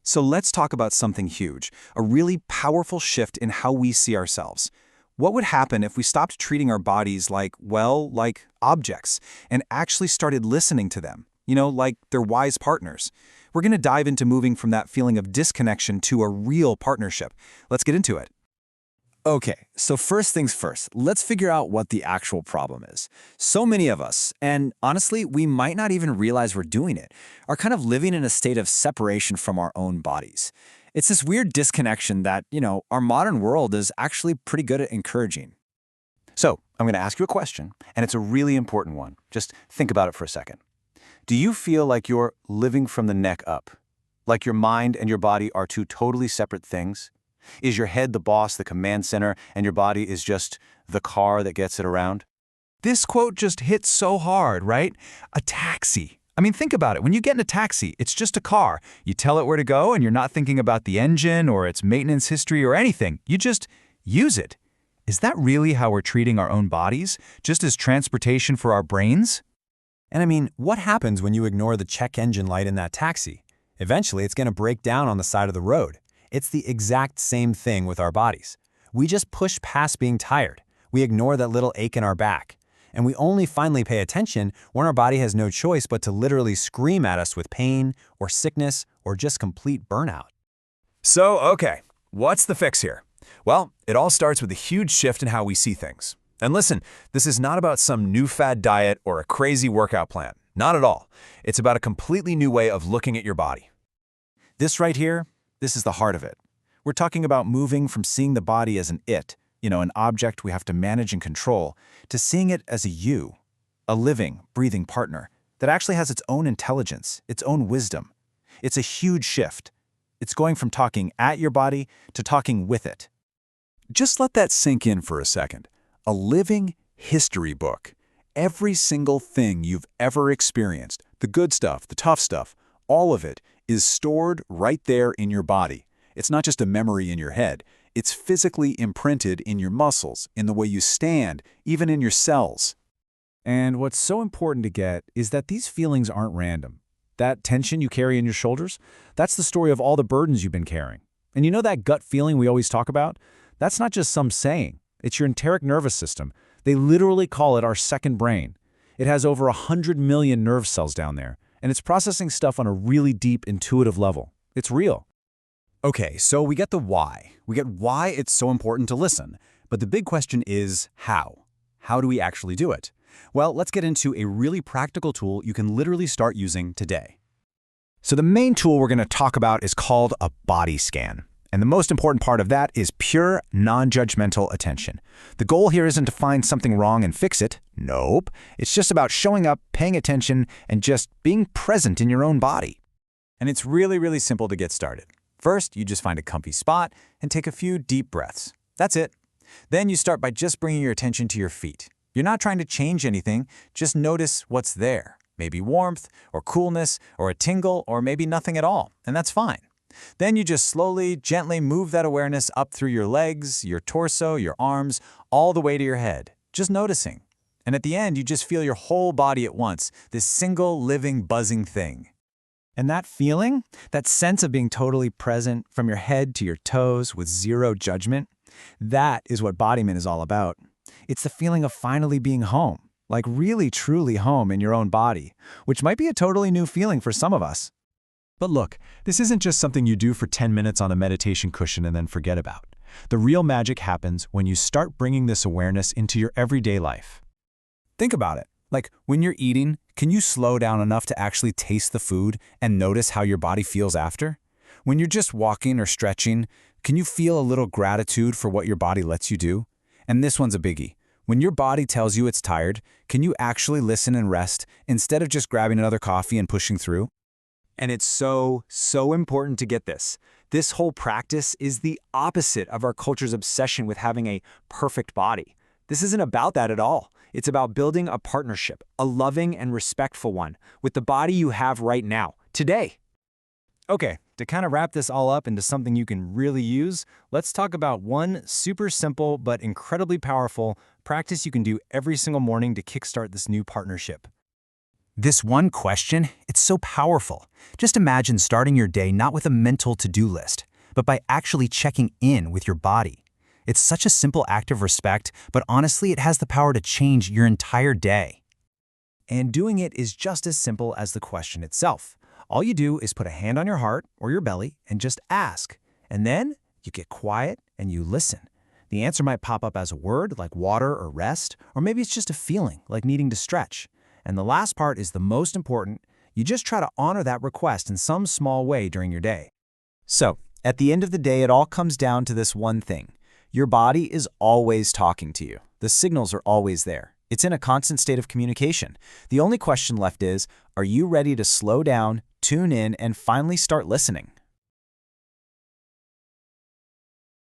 So let's talk about something huge, a really powerful shift in how we see ourselves. What would happen if we stopped treating our bodies like, well, like objects, and actually started listening to them? Like they're wise partners. We're going to dive into moving from that feeling of disconnection to a real partnership. Let's get into it. Okay, so first things first, let's figure out what the actual problem is. So many of us, and honestly, we might not even realize we're doing it, are kind of living in a state of separation from our own bodies. It's this weird disconnection that, our modern world is actually pretty good at encouraging. So, I'm going to ask you a question, and it's a really important one. Just think about it for a second. Do you feel like you're living from the neck up? Like your mind and your body are two totally separate things? Is your head the boss, the command center, and your body is just the car that gets it around? This quote just hits so hard, right? A taxi. I mean, think about it. When you get in a taxi, it's just a car. You tell it where to go, and you're not thinking about the engine or its maintenance history or anything. You just use it. Is that really how we're treating our own bodies? Just as transportation for our brains? And I mean, what happens when you ignore the check engine light in that taxi? Eventually, it's going to break down on the side of the road. It's the exact same thing with our bodies. We just push past being tired. We ignore that little ache in our back. And we only finally pay attention when our body has no choice but to literally scream at us with pain or sickness or just complete burnout. So, okay, what's the fix here? Well, it all starts with a huge shift in how we see things. And listen, this is not about some new fad diet or a crazy workout plan. Not at all. It's about a completely new way of looking at your body. This right here, this is the heart of it. We're talking about moving from seeing the body as an an object we have to manage and control, to seeing it as a you, a living, breathing partner that actually has its own intelligence, its own wisdom. It's a huge shift. It's going from talking at your body to talking with it. Just let that sink in for a second. A living history book. Every single thing you've ever experienced, the good stuff, the tough stuff, all of it is stored right there in your body. It's not just a memory in your head. It's physically imprinted in your muscles, in the way you stand, even in your cells. And what's so important to get is that these feelings aren't random. That tension you carry in your shoulders, that's the story of all the burdens you've been carrying. And you know that gut feeling we always talk about? That's not just some saying. It's your enteric nervous system. They literally call it our second brain. It has over 100 million nerve cells down there, and it's processing stuff on a really deep, intuitive level. It's real. Okay, so we get the why. We get why it's so important to listen. But the big question is how? How do we actually do it? Well, let's get into a really practical tool you can literally start using today. So the main tool we're going to talk about is called a body scan. And the most important part of that is pure, non-judgmental attention. The goal here isn't to find something wrong and fix it. Nope. It's just about showing up, paying attention, and just being present in your own body. And it's really, really simple to get started. First, you just find a comfy spot and take a few deep breaths. That's it. Then you start by just bringing your attention to your feet. You're not trying to change anything, just notice what's there. Maybe warmth, or coolness, or a tingle, or maybe nothing at all, and that's fine. Then you just slowly, gently move that awareness up through your legs, your torso, your arms, all the way to your head, just noticing. And at the end, you just feel your whole body at once, this single, living, buzzing thing. And that feeling, that sense of being totally present from your head to your toes with zero judgment, that is what Bodyman is all about. It's the feeling of finally being home, like really, truly home in your own body, which might be a totally new feeling for some of us. But look, this isn't just something you do for 10 minutes on a meditation cushion and then forget about. The real magic happens when you start bringing this awareness into your everyday life. Think about it. Like when you're eating, can you slow down enough to actually taste the food and notice how your body feels after? When you're just walking or stretching, can you feel a little gratitude for what your body lets you do? And this one's a biggie. When your body tells you it's tired, can you actually listen and rest instead of just grabbing another coffee and pushing through? And it's so important to get this. This whole practice is the opposite of our culture's obsession with having a perfect body. This isn't about that at all. It's about building a partnership, a loving and respectful one, with the body you have right now, today. Okay, to kind of wrap this all up into something you can really use, let's talk about one super simple but incredibly powerful practice you can do every single morning to kickstart this new partnership. This one question, it's so powerful. Just imagine starting your day not with a mental to-do list, but by actually checking in with your body. It's such a simple act of respect, but honestly, it has the power to change your entire day. And doing it is just as simple as the question itself. All you do is put a hand on your heart or your belly and just ask. And then you get quiet and you listen. The answer might pop up as a word like water or rest, or maybe it's just a feeling like needing to stretch. And the last part is the most important. You just try to honor that request in some small way during your day. So, at the end of the day, it all comes down to this one thing. Your body is always talking to you. The signals are always there. It's in a constant state of communication. The only question left is, are you ready to slow down, tune in, and finally start listening?